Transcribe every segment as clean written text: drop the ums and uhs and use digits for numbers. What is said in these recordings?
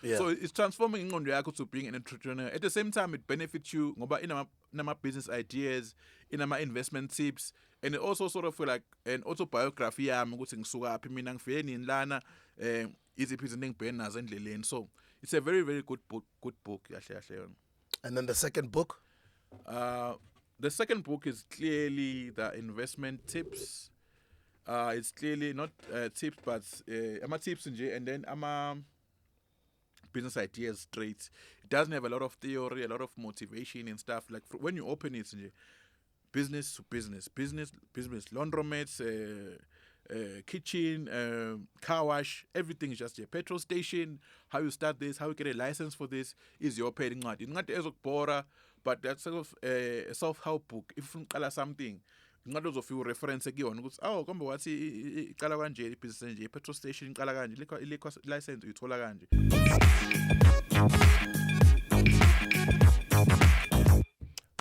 Yeah. So it's transforming ingqondo yakho to being an entrepreneur. At the same time, it benefits you ngoba inama business ideas, inama investment tips, and it also sort of feel like an autobiography yami ukuthi ngisuka aphi mina ngifike nini lana iziphi izinto engibhekene nazo endleleni. So it's a very very good book yahle yahle yona. And then the second book? The second book is clearly the investment tips. It's clearly not tips, but ama tips nje, and then ama business ideas straight. It doesn't have a lot of theory, a lot of motivation and stuff. Like when you open it, nje, business to business, laundromats, kitchen, car wash, everything is just a petrol station. How you start this, how you get a license for this is your paying incwadi. Incwadi ezokubhora, but that's sort of a self-help book. If you call something, incwadi uzofika reference kuyona ukuthi kambe wathi iqala kanje ibhizinisi nje petrol station iqala kanje ilikho license uyithola kanje.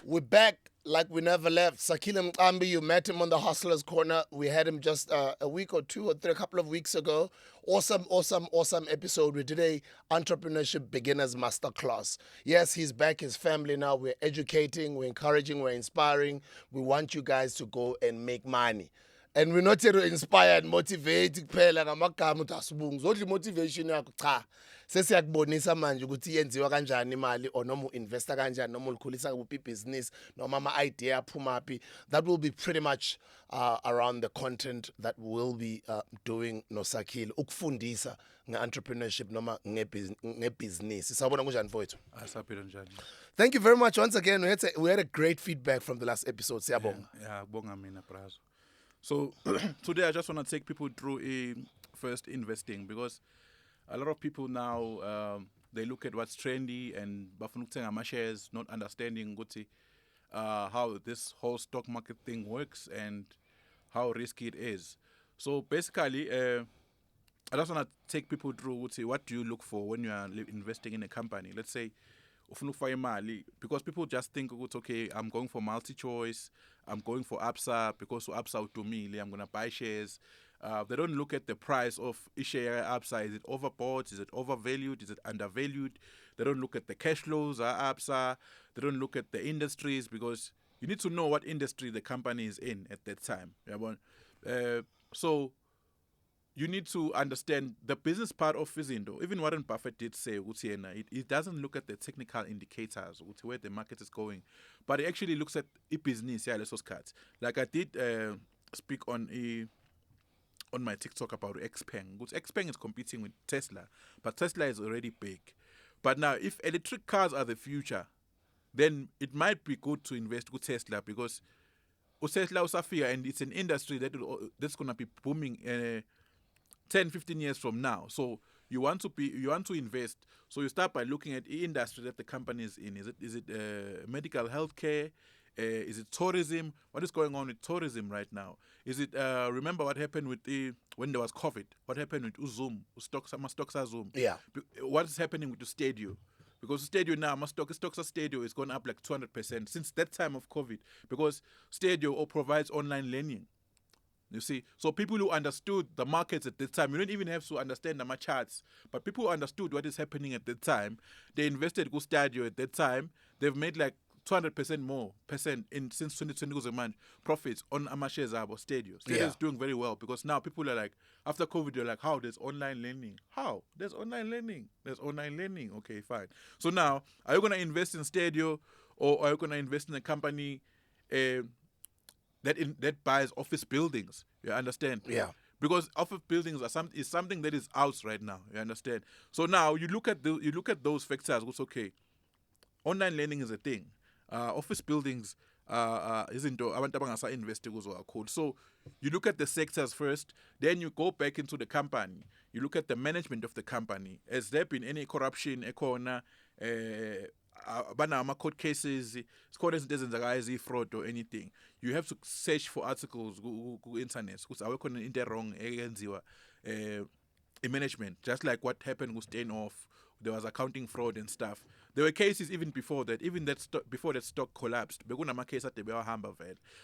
We're back like we never left. SAKHILE MCAMBI, you met him on the Hustlers Corner. We had him just a week or two or three, a couple of weeks ago. Awesome episode. We did a entrepreneurship beginners masterclass. Yes, he's back, his family now. We're educating, we're encouraging, we're inspiring. We want you guys to go and make money. And we're not here to inspire and motivate kuphela ngamagama uthi asibungu. Zodwa motivation yakho cha. Sesiyakubonisa manje ukuthi yenziwa kanjani imali or noma uinvesta kanjani noma ulikhulisa kuphi business noma ama idea aphuma phi. That will be pretty much around the content that we'll be doing no SAKHILE ukufundisa nge-entrepreneurship noma ngebusiness. Sawubona kunjani mfowethu? Asaphila njani? Thank you very much once again. We had a great feedback from the last episode. Siyabonga. Yeah, bonga mina brazo. So today I just want to take people through first investing, because a lot of people now they look at what's trendy and bafuna ukuthenga ama shares, not understanding ukuthi how this whole stock market thing works and how risky it is. So basically, I just want to take people through ukuthi what do you look for when you are investing in a company. Let's say ufuna ukufaka imali, because people just think ukuthi okay, I'm going for multi-choice, I'm going for ABSA because ABSA utumile, I'm going to buy shares. They don't look at the price of each share ABSA. Is it overbought? Is it overvalued? Is it undervalued? They don't look at the cash flows ABSA. They don't look at the industries, because you need to know what industry the company is in at that time. So you need to understand the business part of izinto. Even Warren Buffett did say it doesn't look at the technical indicators where the market is going, but it actually looks at business. Like I did speak on my TikTok about XPeng. XPeng is competing with Tesla, but Tesla is already big. But now, if electric cars are the future, then it might be good to invest with Tesla, because Tesla usafika, and it's an industry that's going to be booming 10, 15 years from now. So you want to invest. So you start by looking at the industry that the company is in. Is it medical healthcare? Is it tourism? What is going on with tourism right now? Is it remember what happened with when there was COVID? What happened with Zoom? Stocks are Zoom. Yeah. What is happening with the Stadio? Because Stadio now, stocks Stadio is gone up like 200% since that time of COVID. Because Stadio provides online learning. You see, so people who understood the markets at the time, you don't even have to understand the charts, but people who understood what is happening at the time, they invested in Stadio at that time. They've made like 200% more in since 2020 profits on shares of Stadio. Stadio is doing very well, because now people are like, after COVID, they're like, how? There's online learning. How? There's online learning. There's online learning. Okay, fine. So now, are you going to invest in Stadio, or are you going to invest in a company that buys office buildings? You understand? Yeah. Because office buildings is something that is out right now. You understand? So now you look at those factors. It's okay. Online learning is a thing. Office buildings isn't abantu abangasa invest kuzo kakhulu. So you look at the sectors first, then you go back into the company. You look at the management of the company. Has there been any corruption ekhona? Court cases, fraud or anything. You have to search for articles go internet because I work on the wrong management, just like what happened with Steinhoff. There was accounting fraud and stuff. There were cases even before that, before that stock collapsed.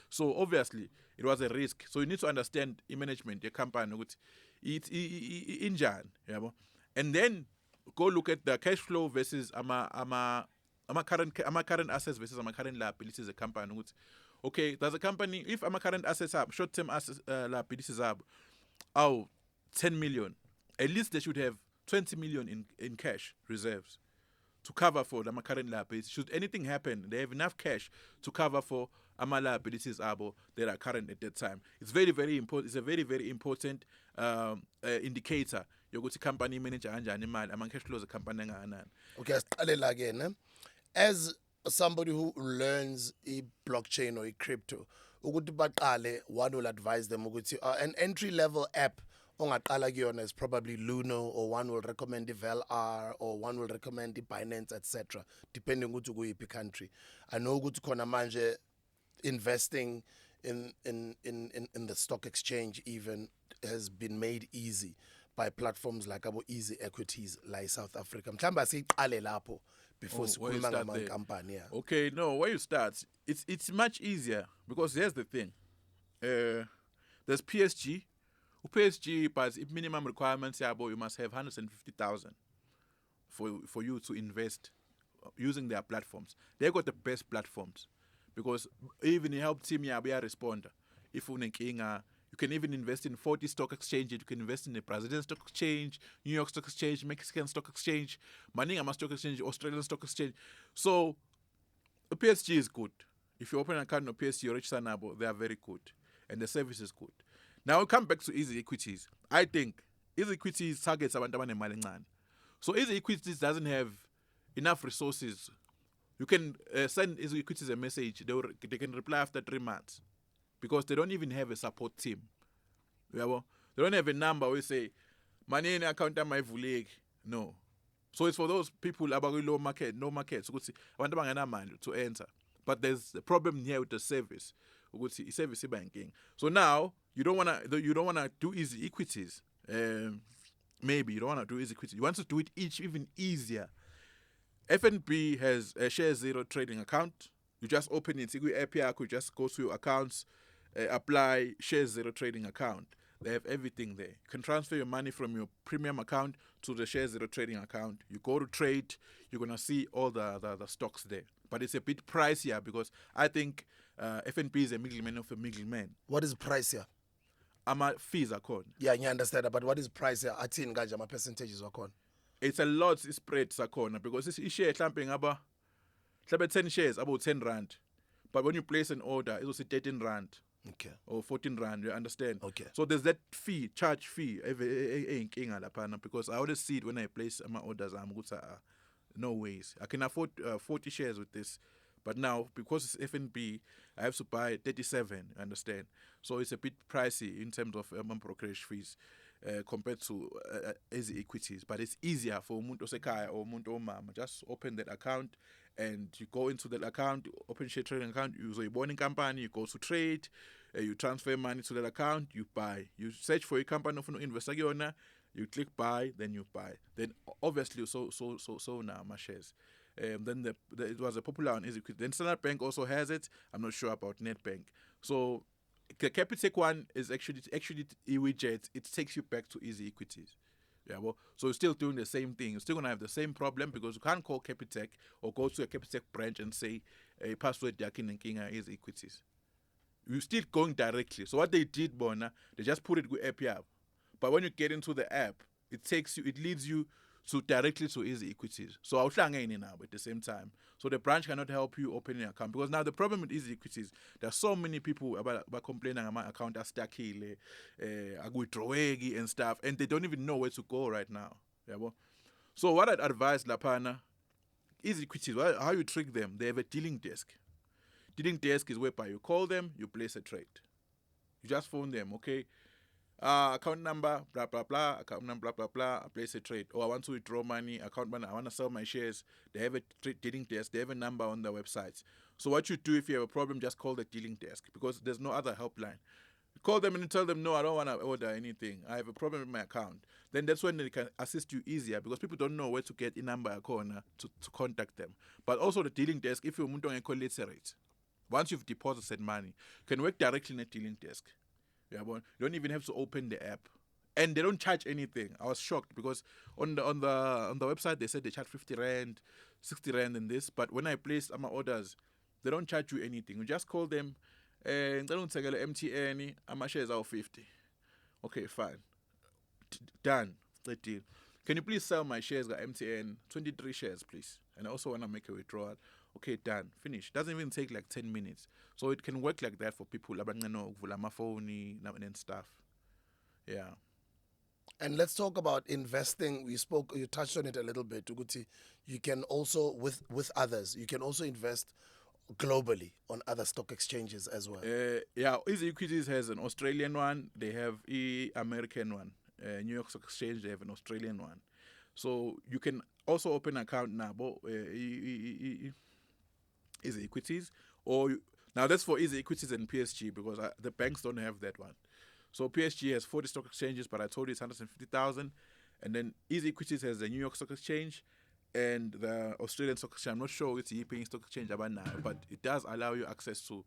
So obviously it was a risk. So you need to understand management, your company, it's injan, and then go look at the cash flow versus ama current assets versus ama current liabilities as a company. Okay, there's a company, if ama current assets up, short-term assets liabilities up, 10 million, at least they should have 20 million in cash reserves to cover for the current liabilities. Should anything happen, they have enough cash to cover for ama liabilities abo that are current at that time. It's very, very important. It's a very, very important indicator. Yokuthi company manager kanjani imali, ama cash flows a company engakanani. Okay, asiqalela again. As somebody who learns blockchain or crypto, ukuthi baqale, one will advise them ukuthi an entry level app ongaqala kuyona is probably Luno, or one will recommend VLR, or one will recommend Binance, etc. Depending ukuthi kuyiphi country. I know ukuthi khona manje investing in the stock exchange even has been made easy by platforms like abo Easy Equities like South Africa. Mhlawumbe asiqale lapho before sikhuluma ngama-company. Yeah. Okay, no, where you start, it's much easier because here's the thing. There's PSG. PSG, but minimum requirements, you must have 150,000 for you to invest using their platforms. They got the best platforms because even it helps team be a responder. If you can even invest in 40 stock exchanges. You can invest in the Brazilian stock exchange, New York stock exchange, Mexican stock exchange, Maningama stock exchange, Australian stock exchange. So the PSG is good. If you open an account on PSG or Sanabo, they are very good, and the service is good. Now we come back to Easy Equities. I think Easy Equities targets abantu abanemali encane. So Easy Equities doesn't have enough resources. You can send Easy Equities a message. They can reply after 3 months because they don't even have a support team. They don't have a number where you say, money in account my vuleg. No. So it's for those people about low market, no market. So abantu abangenamali to enter. But there's a problem here with the service. Service banking. So now you don't wanna do Easy Equities. Maybe you don't wanna do Easy Equities. You want to do it even easier. FNB has a share zero trading account. You just open it. You just go to your accounts, apply share zero trading account. They have everything there. You can transfer your money from your premium account to the share zero trading account. You go to trade, you're gonna see all the stocks there. But it's a bit pricier because I think FNB is a middleman of a middleman. What is pricier? Fees are called. Yeah, you understand that, but what is pricier? I think my percentages are called. It's a lot spread sakona because this share clamping about 10 shares about 10 rand. But when you place an order, it was 13 rand. Okay. Or 14 rand, you understand? Okay. So there's that charge fee, because I always see it when I place my orders. No ways. I can afford 40 shares with this. But now, because it's FNB, I have to buy 37, understand? So it's a bit pricey in terms of brokerage fees compared to Easy Equities. But it's easier for umuntu osekhaya or umuntu omama. Just open that account and you go into that account, open share trading account, you use a bonding company, you go to trade, you transfer money to that account, you buy. You search for a company of investor, you click buy, then you buy. Then obviously so now my shares. Then it was a popular on Easy Equities. Then Standard Bank also has it. I'm not sure about NetBank. So the Capitec one is actually widget. It takes you back to Easy Equities. Yeah, well, so you're still doing the same thing. You're still gonna have the same problem because you can't call Capitec or go to a Capitec branch and say a password yakin and king Easy Equities. You're still going directly. So what they did, Bona, they just put it with API. But when you get into the app, it leads you directly to Easy Equities. So I'll now at the same time. So the branch cannot help you open an account. Because now the problem with Easy Equities, there are so many people about complaining about my account as SAKHILE, Agudroegi and stuff, and they don't even know where to go right now. Yeah, well. So what I'd advise Lapana, Easy Equities, how you trick them, they have a dealing desk. Dealing desk is whereby you call them, you place a trade. You just phone them, okay? Account number, blah, blah, blah, account number, blah, blah, blah, I place a trade. Or I want to withdraw money, account money, I want to sell my shares. They have a dealing desk, they have a number on their websites. So what you do if you have a problem, just call the dealing desk because there's no other helpline. You call them and you tell them, no, I don't want to order anything. I have a problem with my account. Then that's when they can assist you easier because people don't know where to get a number a corner to contact them. But also the dealing desk, if you're literate, once you've deposited money, you can work directly in a dealing desk. Yeah, but you don't even have to open the app. and they don't charge anything. I was shocked because on the website they said they charge 50 rand, 60 rand and this, but when I placed my orders, they don't charge you anything. You just call them, ngicela ungithengele MTN, ama-shares are 50. Okay, fine. Done. The deal. Can you please sell my shares at MTN? 23 shares, please. And I also want to make a withdrawal. Okay, done. Finish. Doesn't even take like 10 minutes. So it can work like that for people. And stuff. Yeah. And let's talk about investing. You touched on it a little bit, Uguti. You can also, with others, you can also invest globally on other stock exchanges as well. Yeah, Easy Equities has an Australian one. They have American one. New York Stock Exchange, they have an Australian one. So you can also open an account now. Easy Equities, now that's for Easy Equities and PSG because the banks don't have that one. So PSG has 40 stock exchanges, but I told you it's 150,000. And then Easy Equities has the New York Stock Exchange and the Australian Stock Exchange. I'm not sure it's the European Stock Exchange about now, but it does allow you access to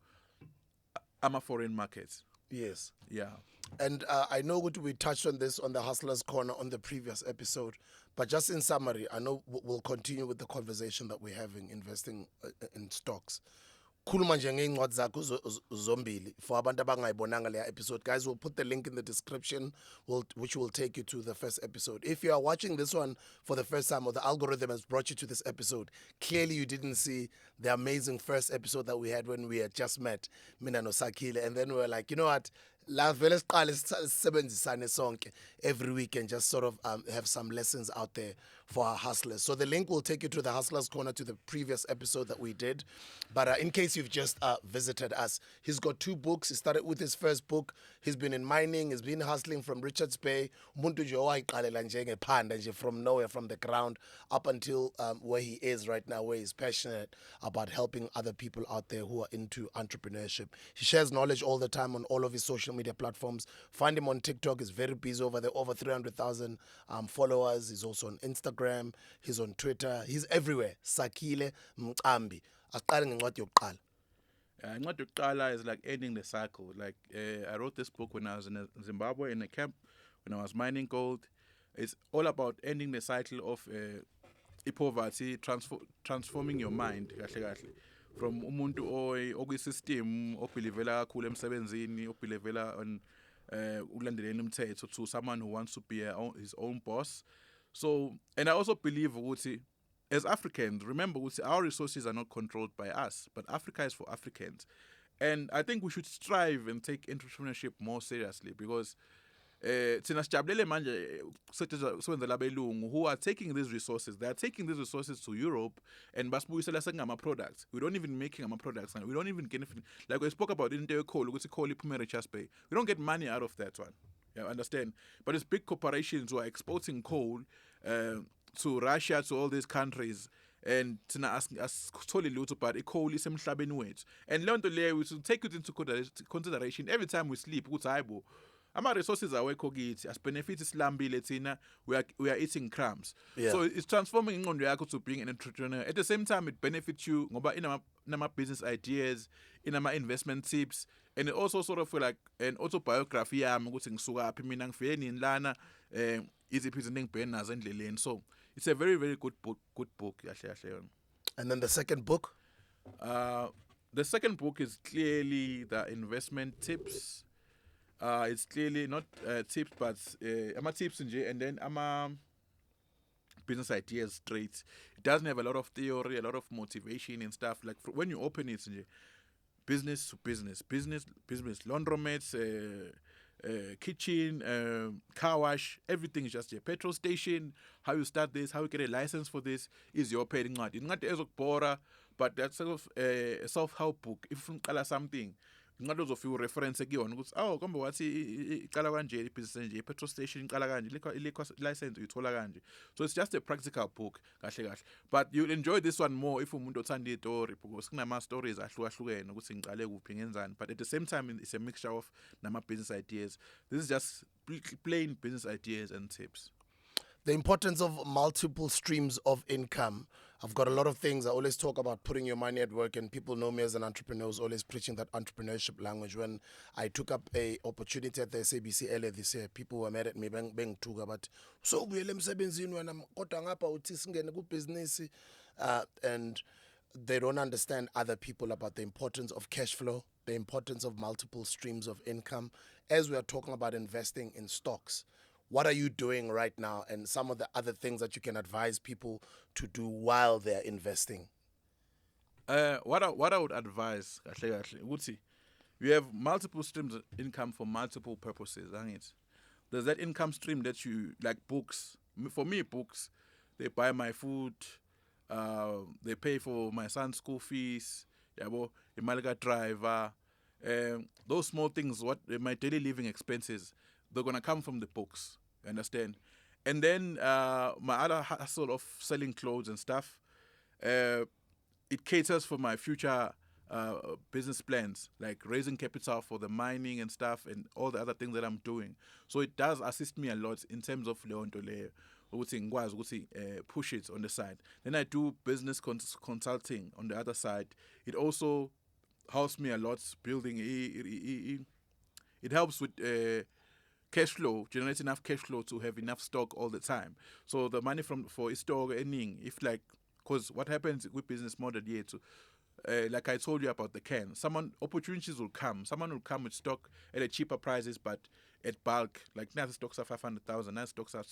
foreign markets. Yes. Yeah. And I know we touched on this on the Hustlers Corner on the previous episode, but just in summary, I know we'll continue with the conversation that we're having, investing in stocks. Khuluma nje ngeincwadi zakho zombili for abantu abangayibonanga leya episode. Guys, we'll put the link in the description which will take you to the first episode. If you are watching this one for the first time or the algorithm has brought you to this episode, clearly you didn't see the amazing first episode that we had when we had just met, mina no Sakhile, and then we were like, you know what, la vele siqale sisebenzisane sonke every week and just sort of have some lessons out there for our hustlers. So the link will take you to the Hustlers Corner, to the previous episode that we did. But in case you've just visited us, he's got 2 books. He started with his first book. He's been in mining. He's been hustling from Richards Bay. Umuntu nje owayiqalela njengephanda nje from nowhere, from the ground, up until where he is right now, where he's passionate about helping other people out there who are into entrepreneurship. He shares knowledge all the time on all of his social media platforms. Find him on TikTok. He's very busy over there, over 300,000 followers. He's also on Instagram. He's on Twitter. He's everywhere. SAKHILE MCAMBI. Aqale ngencwadi yokuqala. Incwadi yokuqala is like ending the cycle. Like I wrote this book when I was in Zimbabwe in a camp when I was mining gold. It's all about ending the cycle of poverty, transforming your mind kahle kahle. From umuntu okwisystem obelivela kakhulu emsebenzini, obelivela on ulandeleni umthetho, to someone who wants to be his own boss. So, and I also believe as Africans, remember our resources are not controlled by us, but Africa is for Africans. And I think we should strive and take entrepreneurship more seriously because thina sijabulele manje sokwenzela abelungu who are taking these resources. They are taking these resources to Europe and basibuyisela sekungama products. We don't even make ngama products and we don't even get anything. Like we spoke about into coal, ukuthi coal iphume Richards Bay. We don't get money out of that one. Yeah, understand? But it's big corporations who are exporting coal to Russia, to all these countries, and thina asitholi lutho, but coal isemhlabeni wethu. And leyo nto leyo we should take it into consideration every time we sleep ukuthi hayibo ama-resources awekho kithi, as-benefit silambile thina, we are eating crumbs. Yeah. So it's transforming ingqondo yakho to being an entrepreneur. At the same time, it benefits you ngoba inama business ideas, inama investment tips, and it also sort of like an autobiography yami ukuthi ngisukaphi mina ngifike nini lana, iziphi izinto engibhekene nazo endleleni. So it's a very, very good book. And then the second book? The second book is clearly the investment tips. It's clearly not tips, but ama tips and then ama business ideas straight. It doesn't have a lot of theory, a lot of motivation and stuff. Like when you open it, business to business, laundromats, kitchen, car wash, everything is just a petrol station. How you start this, how you get a license for this is your paid incwadi. Incwadi ezokubhora, but that's sort of a self-help book. If you call something, incwadi ozofika reference kuyona ukuthi kambe wathi iqala kanje ibhizinisi nje, petrol station iqala kanje, license uyithola kanje. So it's just a practical book kahle kahle. But you'll enjoy this one more if umuntu othanda istory because kunama stories ahlukahlukene ukuthi ngiqale kuphi ngenzani. But at the same time it's a mixture of nama business ideas. This is just plain business ideas and tips. The importance of multiple streams of income. I've got a lot of things. I always talk about putting your money at work, and people know me as an entrepreneur who's always preaching that entrepreneurship language. When I took up a opportunity at the SABC earlier this year, people were mad at me, bengithuka but so ubuyele emsebenzini wena kodwa ngapha uthi singene ku-business, and they don't understand other people about the importance of cash flow, the importance of multiple streams of income. As we are talking about investing in stocks, what are you doing right now, and some of the other things that you can advise people to do while they're investing? What I would advise, you have multiple streams of income for multiple purposes. There's that income stream that you, like books. For me, books, they buy my food, they pay for my son's school fees, a Malaga driver, those small things, my daily living expenses, they're going to come from the books, you understand? And then my other hustle of selling clothes and stuff, it caters for my future business plans, like raising capital for the mining and stuff and all the other things that I'm doing. So it does assist me a lot in terms of push it on the side. Then I do business consulting on the other side. It also helps me a lot building. It helps with cash flow, generate enough cash flow to have enough stock all the time. So the money for store earning, because what happens with business model here too, like I told you about the can, opportunities will come. Someone will come with stock at a cheaper prices, but at bulk. Like now the stocks are 500,000, now stocks are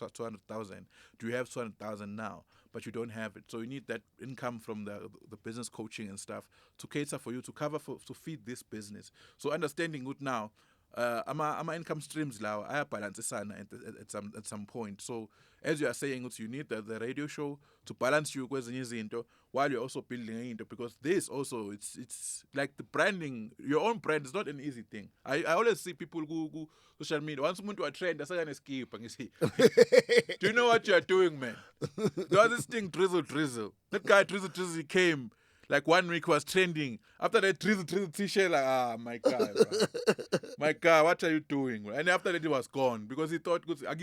200,000. Do you have 200,000 now? But you don't have it. So you need that income from the business coaching and stuff to cater for you, to to feed this business. So understanding it now, I'm income streams now, I balance at some point. So as you are saying, you need the radio show to balance you while you're also building into, because this also, it's like the branding, your own brand is not an easy thing. I always see people who social media, once someone to a trend, that's going to skip and you see, do you know what you are doing, man? There was this thing, drizzle. That guy, drizzle, he came. Like 1 week was trending. After that, drizzle t-shirt, like, my God, bro. My God, what are you doing? Bro? And after that, it was gone because he thought, a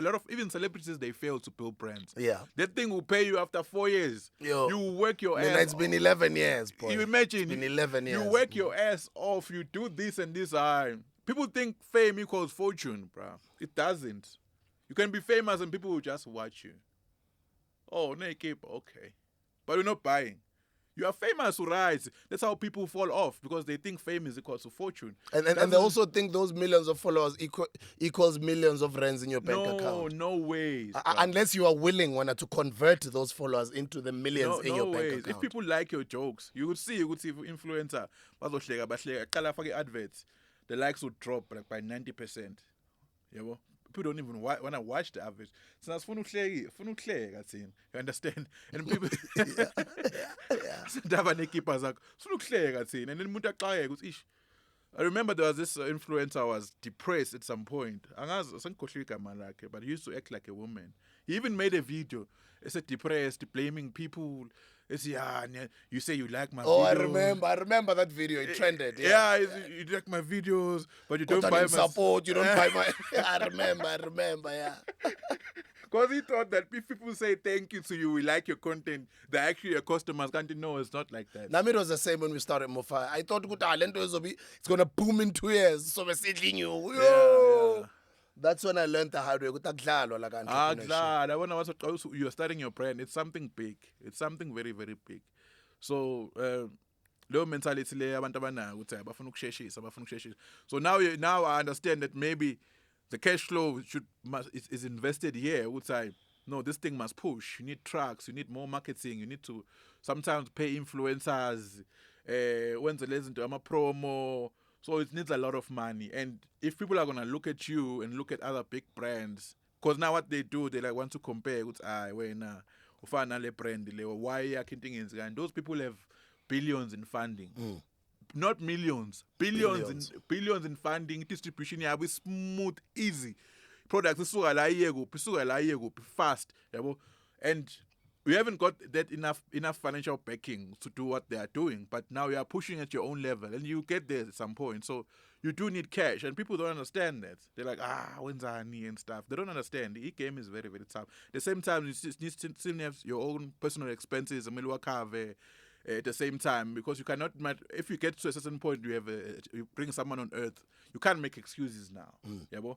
lot of even celebrities, they fail to build brands. Yeah. That thing will pay you after 4 years. Yo, you work your ass it's been 11 years, boy. You imagine. It's been 11 years. You work your ass off. You do this and this. People think fame equals fortune, bro. It doesn't. You can be famous and people will just watch you. Oh, naked, okay. But you're not buying. You are famous, right? That's how people fall off, because they think fame is equal to fortune. And they also think those millions of followers equals millions of rands in your bank account. No ways. Unless you are willing to convert those followers into the millions in your bank account. If people like your jokes, you would see influencer, adverts, the likes would drop like by 90%. You people don't even want to watch the average. So that's you understand? And people and then I remember there was this influencer was depressed at some point. But he used to act like a woman. He even made a video. He said depressed, blaming people. He said, you say you like my videos. I remember that video. It trended. You like my videos, but you don't buy my support. You don't buy my. I remember. Yeah. Because he thought that if people say thank you to you, we like your content, they're actually your customers. Can't know it's not like that. It was the same when we started Mofa. I thought it's going to boom in 2 years. So we're settling you. Yeah. That's when I learned the hard way. You're starting your brand. It's something big. It's something very, very big. So, low mentality. So now I understand that maybe the cash flow is invested here. Would say, no, this thing must push. You need trucks. You need more marketing. You need to sometimes pay influencers. When they listen to a promo. So it needs a lot of money. And if people are going to look at you and look at other big brands, because now what they do, they like want to compare with why and those people have billions in funding. Not millions. Billions in funding, distribution, smooth, easy. Products fast. And we haven't got that enough financial backing to do what they are doing, but now you are pushing at your own level and you get there at some point. So you do need cash, and people don't understand that. They're like, when's our knee and stuff. They don't understand. The e-game is very, very tough. At the same time, you still need to have your own personal expenses, at the same time, because you cannot, if you get to a certain point, you bring someone on earth, you can't make excuses now. Yabo?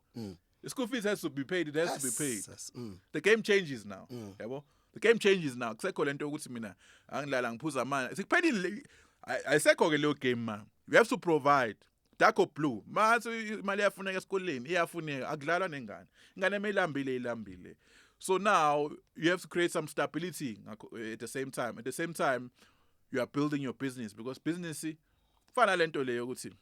The school fees has to be paid. It has to be paid. Yes. The game changes now. Yabo? The game changes now. Kusekho lento ukuthi mina angilala ngiphuza amandla. Sikuphelile. Ayisekho ke leyo game man. You have to provide. Dark or blue. Mase imali iyafuneka esikoleni, iyafuneka akudlalwa nengane. Ingane ilambile. So now you have to create some stability at the same time. At the same time, you are building your business, because business fana lento leyo ukuthi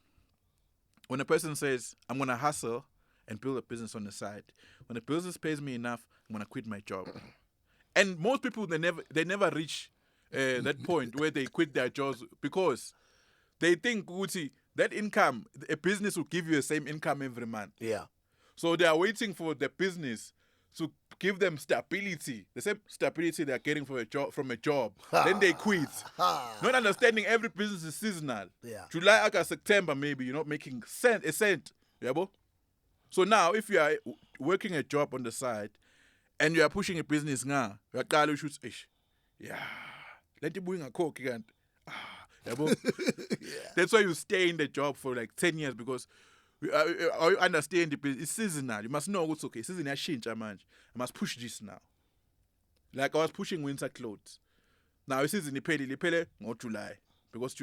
when a person says I'm going to hustle and build a business on the side, when the business pays me enough, I'm going to quit my job. And most people, they never reach that point where they quit their jobs, because they think that income, a business will give you the same income every month. Yeah. So they are waiting for the business to give them stability, the same stability they are getting from a job. Then they quit. Not understanding every business is seasonal. Yeah. July, August, September, maybe you're not making a cent. Yeah, bro? So now, if you are working a job on the side, and you are pushing a business now, you are calling shoots, let him bring a coke again. That's why you stay in the job for like 10 years, because you understand the business. It's seasonal. You must know what's okay. Season has changed, man. I must push this now. Like I was pushing winter clothes. Now it's season pele or July. Because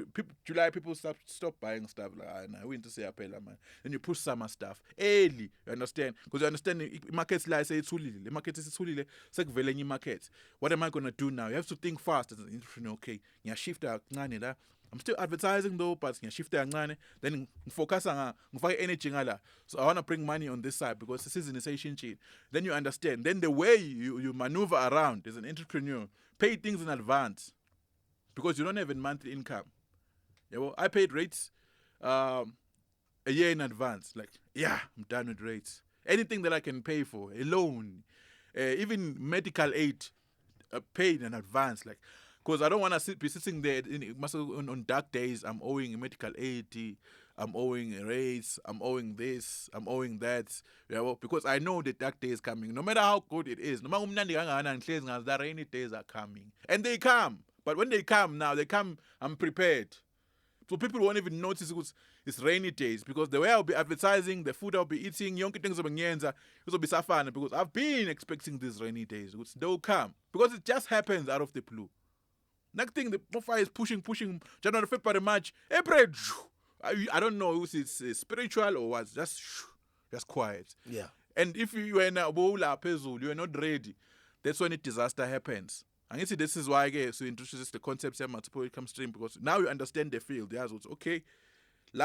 July people stop buying stuff like winter say man. Then you push summer stuff early. You understand? Because you understand the markets like say it's hulile. The market is hulile. Sekuvele market. What am I gonna do now? You have to think fast as an entrepreneur. Okay, you shift ngane. I'm still advertising though, but you shift ngane. Then focus on energy ngala. So I wanna bring money on this side because this is an essential chain. Then you understand. Then the way you maneuver around as an entrepreneur, pay things in advance. Because you don't have a monthly income. Yeah, well, I paid rates a year in advance. Like, I'm done with rates. Anything that I can pay for, a loan, even medical aid, paid in advance. Like, because I don't want to be sitting there on dark days. I'm owing medical aid, I'm owing rates, I'm owing this, I'm owing that. Yeah, well, because I know the dark day is coming. No matter how good it is, no matter the rainy days are coming. And they come. But when they come now, I'm prepared. So people won't even notice it's rainy days, because the way I'll be advertising, the food I'll be eating, young things will be safana, because I've been expecting these rainy days. They'll come. Because it just happens out of the blue. Next thing, the fire is pushing, January, February, March, April. I don't know if it's spiritual or what, just quiet. Yeah. And if you are in a bowl, you are not ready, that's when a disaster happens. And you see, this is why I so introduces the concept of multiple income stream, because now you understand the field. There's okay, I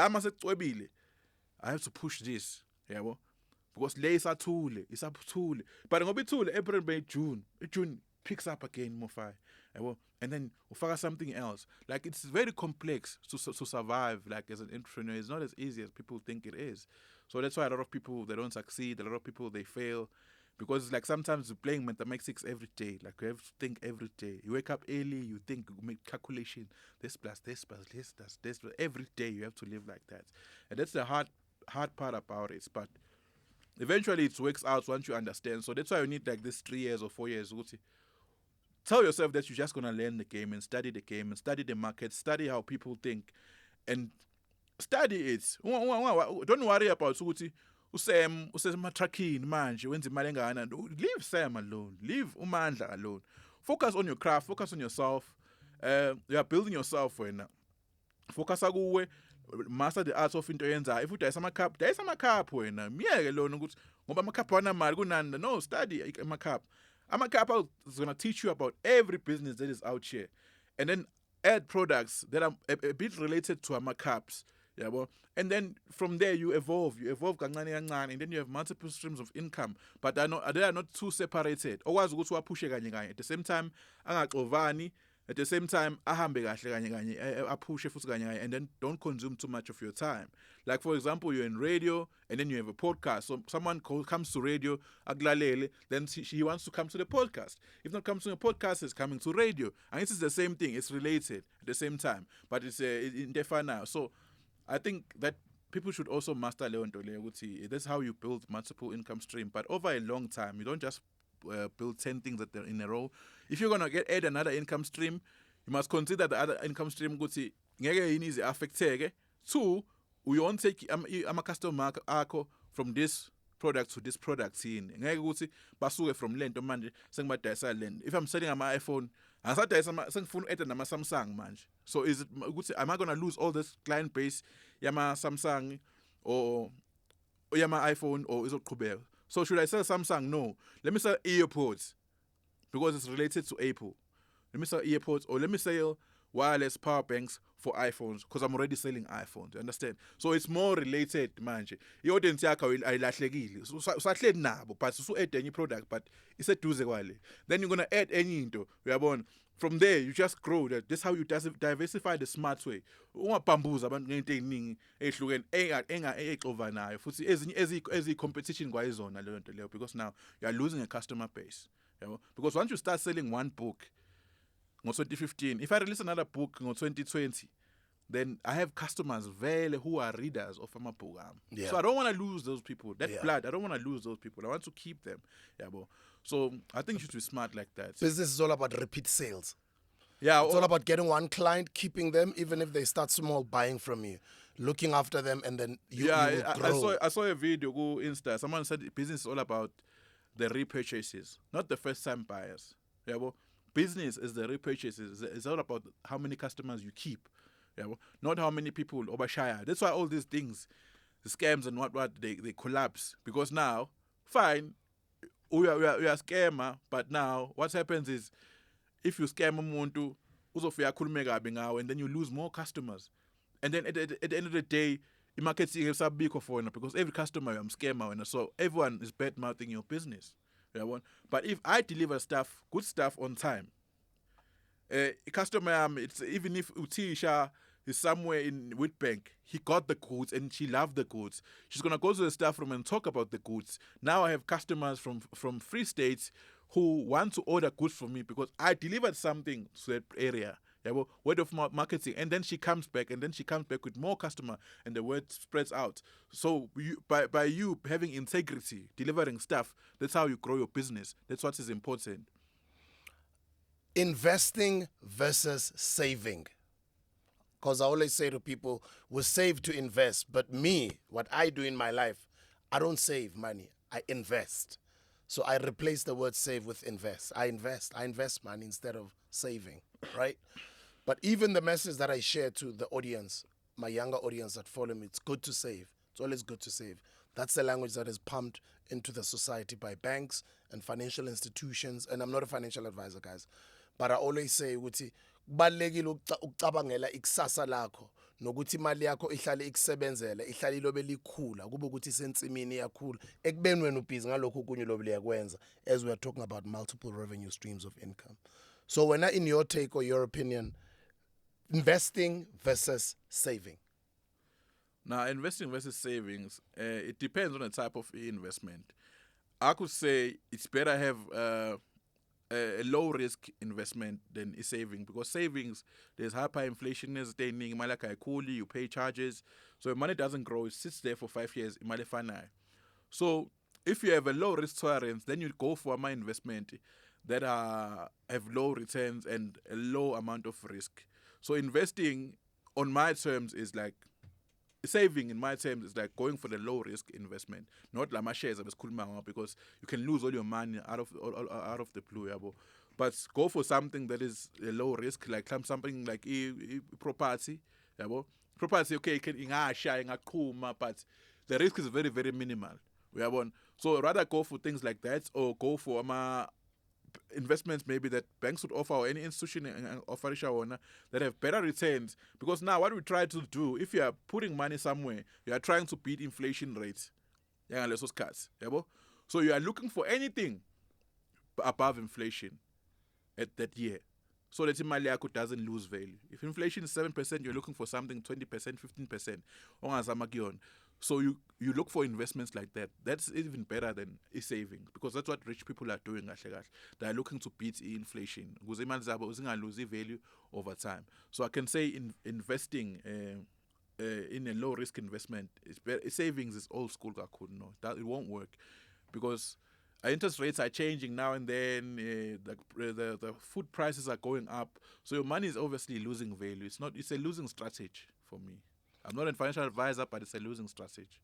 have to push this. Yeah, well, because it's a tool. But I'm going to be April, May, June. June picks up again more fire. Yeah, well, and then we'll figure something else. Like, it's very complex to survive. Like, as an entrepreneur, it's not as easy as people think it is. So that's why a lot of people, they don't succeed. A lot of people, they fail. Because like sometimes you're playing mathematics every day. Like you have to think every day. You wake up early, you think, you make calculation. This plus this. Every day you have to live like that. And that's the hard part about it. But eventually it works out once you understand. So that's why you need like this 3 years or 4 years. Tell yourself that you're just going to learn the game and study the market, study how people think, and study it. Don't worry about Sam usematrackini manje wenza imali engana. Leave Sam alone. Leave uMandla alone. Focus on your craft. Focus on yourself. You are building yourself wena. Focus akuwe. Master the art of into yenza. If udayisa amakhapu wena. Miyeke lona ukuthi ngoba amakhapu anamali kunanda. No, study amakhapu. Amakhapu is going to teach you about every business that is out here. And then add products that are a bit related to amakhaps. Yeah, well, and then from there you evolve kancane, and then you have multiple streams of income, but they are not too separated. Always go to push at the same time, angaxovani, At the same time, ahambe kahle kanye kanye, apushe futhi kanye kanye, and then don't consume too much of your time. Like for example, you're in radio and then you have a podcast. So someone comes to radio, akulalele, then he wants to come to the podcast. If not comes to the podcast, it's coming to radio. And this is the same thing. It's related at the same time, but it's in now. So I think that people should also master leyo nto leyo ukuthi that's how you build multiple income stream. But over a long time, you don't just build 10 things that they're in a row. If you're gonna add another income stream, you must consider the other income stream ukuthi ngeke yini ize affecteke. Two, we won't take ama-customer akho from this product to this product yini. Ngeke ukuthi basuke from lento manje sengibadayisa lento. If I'm selling ama-iPhone, angisadayisa sengifuna u-add nama-Samsung manje. So is it ukuthi am I gonna lose all this client base yama-Samsung or yama-iPhone or izoqhubeka? So should I sell Samsung? No. Let me sell earpods because it's related to Apple. Let me sell earpods or let me sell wireless power banks for iPhones because I'm already selling iPhones. You understand? So it's more related manje. I-audience yakho ayilahlekile. Usahleli nabo but usu-add any product but iseduze kwale. Then you're going to add any into. Uyabona? From there, you just grow. That's how you diversify the smart way. Ungapambuza abantu ngento eziningi ehlukene engexova nayo futhi ezinye competition kwayizona leyo nto leyo because now you are losing a customer base. You know? Because once you start selling one book in 2015, if I release another book in 2020, then I have customers who are readers of my program. Yeah. So I don't want to lose those people. Blood, I don't want to lose those people. I want to keep them. Yeah, bro. So I think you should be smart like that. Business is all about repeat sales. Yeah, it's all about getting one client, keeping them, even if they start small, buying from you, looking after them, and then you will grow. I saw a video go Insta. Someone said business is all about the repurchases, not the first-time buyers. Yeah, bro. Business is the repurchases. It's all about how many customers you keep. Yeah, bro. Not how many people overshare. That's why all these things, the scams and what they collapse because now, fine. We are a scammer, but now what happens is if you scam umuntu uzofika khulume kabi ngawe and then you lose more customers. And then at the end of the day, the market is sabikho for you because every customer I'm scammer, so everyone is bad mouthing your business. But if I deliver stuff, good stuff on time, a customer it's even if Utisha is somewhere in Witbank, he got the goods and she loved the goods. She's going to go to the staff room and talk about the goods. Now I have customers from Free States who want to order goods from me because I delivered something to that area. Yeah, well, word of mouth marketing. And then she comes back with more customer and the word spreads out. So by you having integrity, delivering stuff, that's how you grow your business. That's what is important. Investing versus saving. Because I always say to people, we save to invest. But me, what I do in my life, I don't save money. I invest. So I replace the word save with invest. I invest money instead of saving, right? But even the message that I share to the audience, my younger audience that follow me, it's good to save. It's always good to save. That's the language that is pumped into the society by banks and financial institutions. And I'm not a financial advisor, guys. But I always say, kubalekile ukucabangela ikusasa lakho nokuthi imali yakho ihlale ikusebenzela ihlale ilobe likhula kube ukuthi sensimini yakhula ekubeni wena ubhizi ngalokho kunye lobe liyakwenza as we are talking about multiple revenue streams of income. So when in your take or your opinion, investing versus saving? Now, investing versus savings, it depends on the type of investment. I could say it's better have a low risk investment than a saving because savings, there's hyperinflation, you pay charges. So if money doesn't grow, it sits there for 5 years. So if you have a low risk tolerance, then you go for my investment that have low returns and a low amount of risk. So investing on my terms is like saving in my terms is like going for the low risk investment, not like my shares because you can lose all your money out of the blue. But go for something that is a low risk, like something like property. Property, okay, you can but the risk is very, very minimal. So rather go for things like that or go for investments maybe that banks would offer or any institution offer that have better returns, because now what we try to do, if you are putting money somewhere, you are trying to beat inflation rates. So you are looking for anything above inflation at that year. so that imali yakho doesn't lose value. If inflation is 7%, you're looking for something 20%, 15%. ongazama kuyona. So you look for investments like that. That's even better than a saving, because that's what rich people are doing. They are looking to beat inflation. Because imali zabo zingaluzi value over time. So I can say investing in a low risk investment, savings is old school. No, that it won't work, because interest rates are changing now and then. The food prices are going up, so your money is obviously losing value. It's a losing strategy for me. I'm not a financial advisor, but it's a losing strategy.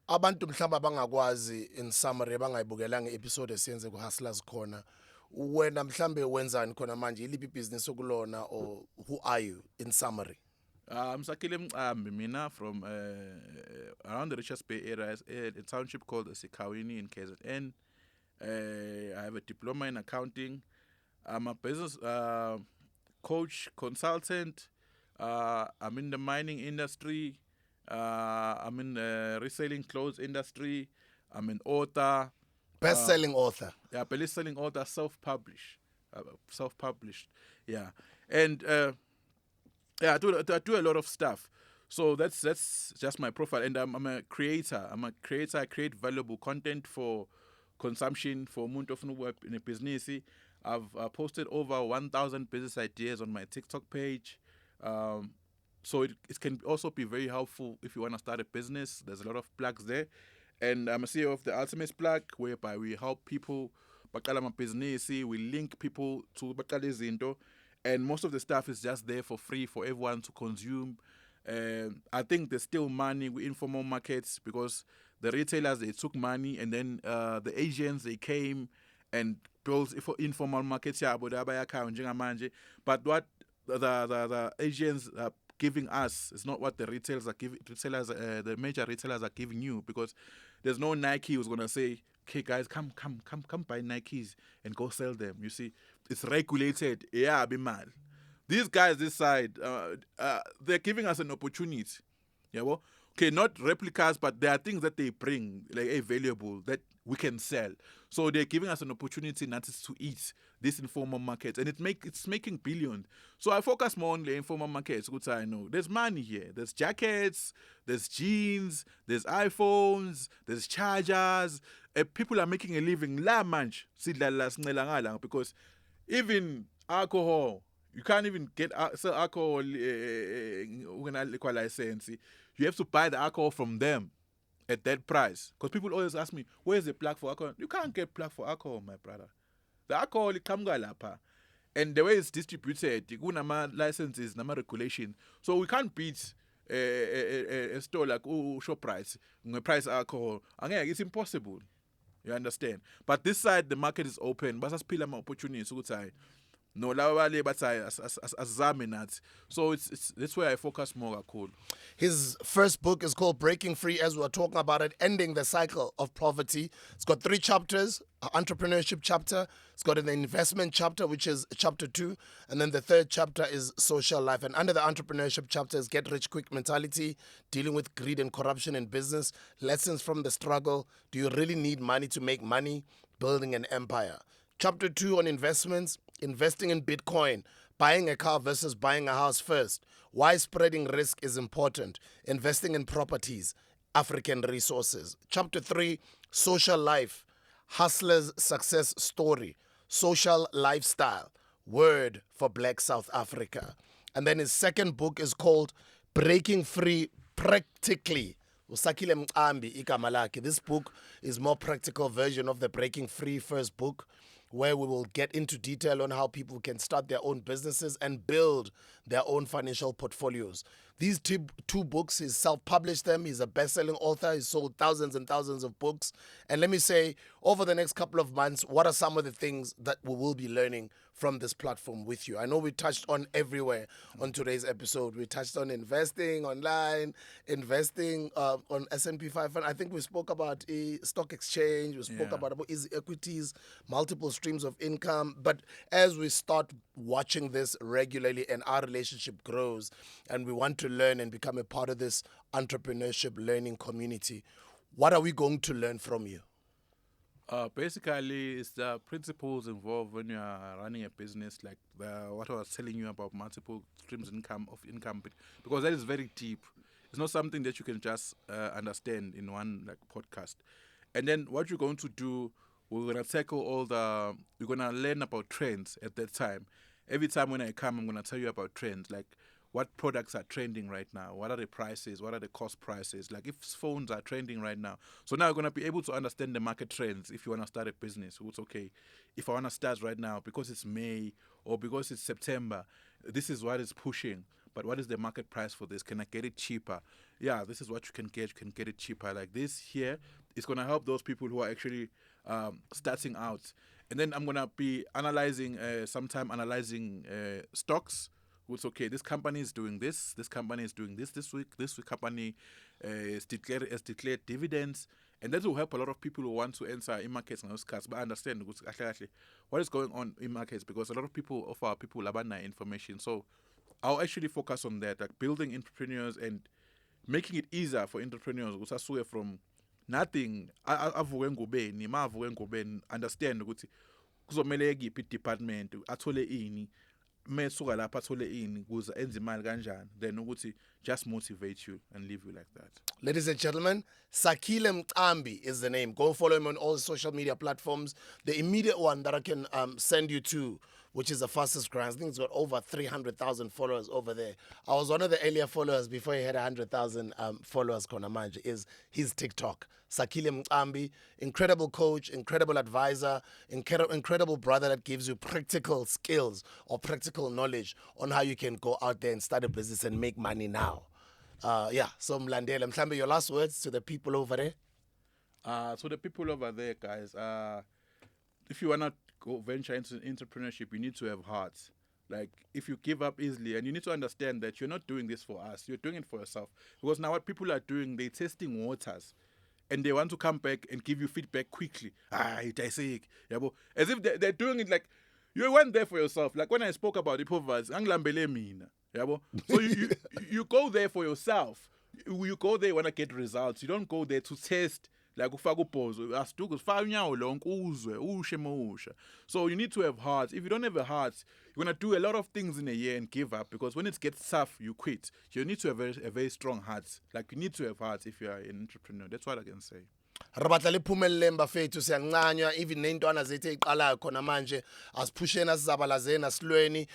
Abantu mhlamba bangakwazi in summary bangayibukelanga episode esiyenze ku Hustlers Corner. Wena mhlambe wenzani khona manje, iliphi business okulona, or who are you in summary? I'm SAKHILE MCAMBI, mina from around the Richards Bay area, a township called SAKHILE in KZN. I have a diploma in accounting. I'm a business coach, consultant. I'm in the mining industry. I'm in the reselling clothes industry. I'm an author. Best-selling author. Yeah, best-selling author, self-published. Yeah. And I do a lot of stuff. So that's just my profile. And I'm a creator. I create valuable content for consumption, for umuntu ofuna work in a business. I've posted over 1,000 business ideas on my TikTok page. So it can also be very helpful if you want to start a business. There's a lot of plugs there. And I'm a CEO of the Ultimate Plug, whereby we help people baqala ama business, we link people to baqala izinto, and most of the stuff is just there for free for everyone to consume. I think there's still money with informal markets, because the retailers, they took money, and then the Asians, they came and built informal markets. But what the Asians are giving us is not what the retailers are giving. The major retailers are giving you, because there's no Nike who's gonna say, "Okay, guys, come buy Nikes and go sell them." You see, it's regulated. Yeah, be mad. These guys this side, they're giving us an opportunity. Yeah, well, okay, not replicas, but there are things that they bring, like valuable, that we can sell. So they're giving us an opportunity not to eat these informal markets, and it's making billions. So I focus more on the informal markets, which I know there's money here. There's jackets, there's jeans, there's iPhones, there's chargers. People are making a living. La manch, because even alcohol, you can't even sell alcohol license. You have to buy the alcohol from them at that price. Because people always ask me, where's the plug for alcohol? You can't get plug for alcohol, my brother. The alcohol comes lapha. And the way it's distributed, nama licenses, nama regulation. So we can't beat a store like ShopRite, price alcohol. It's impossible. You understand? But this side, the market is open. But there's opportunities. No, so that's where I focus more. Cool. His first book is called Breaking Free, as we were talking about it, ending the cycle of poverty. It's got 3 chapters: entrepreneurship chapter, it's got an investment chapter, which is chapter 2, and then the 3rd chapter is social life. And under the entrepreneurship chapter is get rich quick mentality, dealing with greed and corruption in business, lessons from the struggle. Do you really need money to make money? Building an empire. Chapter 2 on investments, investing in Bitcoin, buying a car versus buying a house first, why spreading risk is important, investing in properties, African resources. Chapter 3, social life, hustlers' success story, social lifestyle, word for Black South Africa. And then his second book is called Breaking Free Practically. SAKHILE MCAMBI igama lakhe. This book is more practical version of the Breaking Free first book, where we will get into detail on how people can start their own businesses and build their own financial portfolios. These two books, he's self-published them. He's a best-selling author. He's sold thousands and thousands of books. And let me say, over the next couple of months, what are some of the things that we will be learning from this platform with you? I know we touched on everywhere on today's episode. We touched on investing online, investing on S&P 500. I think we spoke about a stock exchange. We spoke about easy equities, multiple streams of income. But as we start watching this regularly and our relationship grows and we want to learn and become a part of this entrepreneurship learning community, what are we going to learn from you? Basically, it's the principles involved when you are running a business, like what I was telling you about multiple streams of income, because that is very deep. It's not something that you can just understand in one like podcast. And then what you're going to do, we're gonna tackle we're gonna learn about trends at that time. Every time when I come, I'm gonna tell you about trends, like what products are trending right now, what are the prices, what are the cost prices, like if phones are trending right now. So now you're gonna be able to understand the market trends if you wanna start a business. It's okay. If I wanna start right now because it's May or because it's September, this is what is pushing. But what is the market price for this? Can I get it cheaper? Yeah, this is what you can get. You can get it cheaper. Like this here is going to help those people who are actually starting out. And then I'm going to be analyzing, stocks. It's okay, this company is doing this. This company is doing this week. This company has declared dividends. And that will help a lot of people who want to enter in markets and those cars. But I understand what is going on in markets, because a lot of people offer people labana information. So I'll actually focus on that, like building entrepreneurs and making it easier for entrepreneurs who from nothing. Avuke ngubeni, mavuke ngubeni, understand ukuthi kuzomele ekiphi department athole ini, mesuka lapha athole ini kuze enze imali kanjani, then ukuthi just motivate you and leave you like that. Ladies and gentlemen, SAKHILE MCAMBI is the name. Go follow him on all social media platforms. The immediate one that I can send you to, which is the fastest growing, I think it's got over 300,000 followers over there. I was one of the earlier followers before he had 100,000 followers, Konamanje, is his TikTok. SAKHILE MCAMBI, incredible coach, incredible advisor, incredible brother that gives you practical skills or practical knowledge on how you can go out there and start a business and make money now. So Mlandela, Mhlambe, your last words to the people over there? So the people over there, guys, if you want to go venture into entrepreneurship, you need to have heart. Like, if you give up easily, and you need to understand that you're not doing this for us, you're doing it for yourself. Because now what people are doing, they're testing waters, and they want to come back and give you feedback quickly. As if they're doing it like, you went there for yourself. Like when I spoke about EPOVAs, anglambele mina. So you go there for yourself. You go there when I get results. You don't go there to test. Like so you need to have heart. If you don't have a heart, you're gonna do a lot of things in a year and give up, because when it gets tough, you quit. You need to have a very strong heart. Like you need to have heart if you are an entrepreneur. That's what I can say. Rabatla liphumelele mbafethu siyancanywa, even nentwana zethu eziqalayo khona manje asiphusheni asizabalazeni asilweni.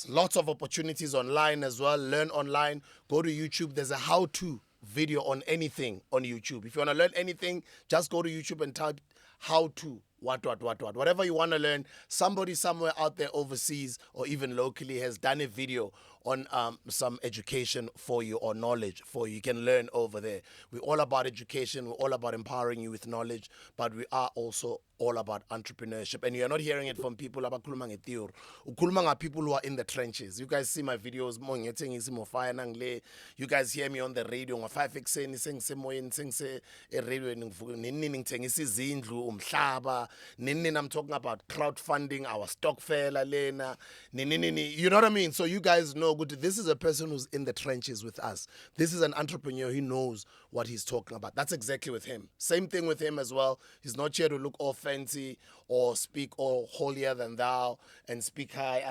Lots of opportunities online as well. Learn online. Go to YouTube. There's a how-to video on anything on YouTube. If you want to learn anything, just go to YouTube and type how to whatever you want to learn. Somebody somewhere out there overseas or even locally has done a video on some education for you or knowledge for you. You can learn over there. We're all about education. We're all about empowering you with knowledge, but we are also all about entrepreneurship. And you're not hearing it from people abakhuluma ngetheory. Ukhuluma nga people who are in the trenches. You guys see my videos mo ngethengisa imofaya nangle. You guys hear me on the radio ngo5 ekseni sengisemoyeni sengise eradioweni ngivuka nini ngithengisa izindlu umhlaba nini I'm talking about crowdfunding our stock fair la lena nini you know what I mean. So you guys know good, this is a person who's in the trenches with us. This is an entrepreneur. He knows what he's talking about. That's exactly with him. Same thing with him as well. He's not here to look all fancy or speak all holier than thou and speak high.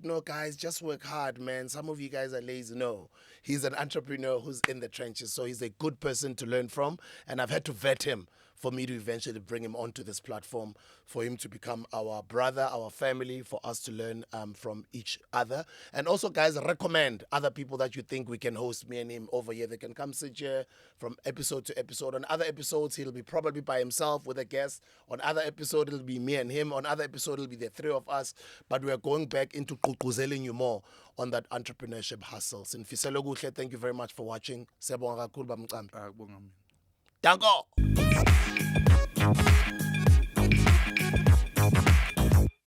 No, guys, just work hard, man. Some of you guys are lazy. No, he's an entrepreneur who's in the trenches. So he's a good person to learn from. And I've had to vet him for me to eventually bring him onto this platform, for him to become our brother, our family, for us to learn from each other. And also, guys, recommend other people that you think we can host me and him over here. They can come sit here from episode to episode. On other episodes, he'll be probably by himself with a guest. On other episode, it'll be me and him. On other episode, it'll be the three of us. But we're going back into kukuzeling you more on that entrepreneurship hustle. Sinfiselo kuhle, thank you very much for watching. Siyabonga kakhulu, Baba MCAMBI. Danko.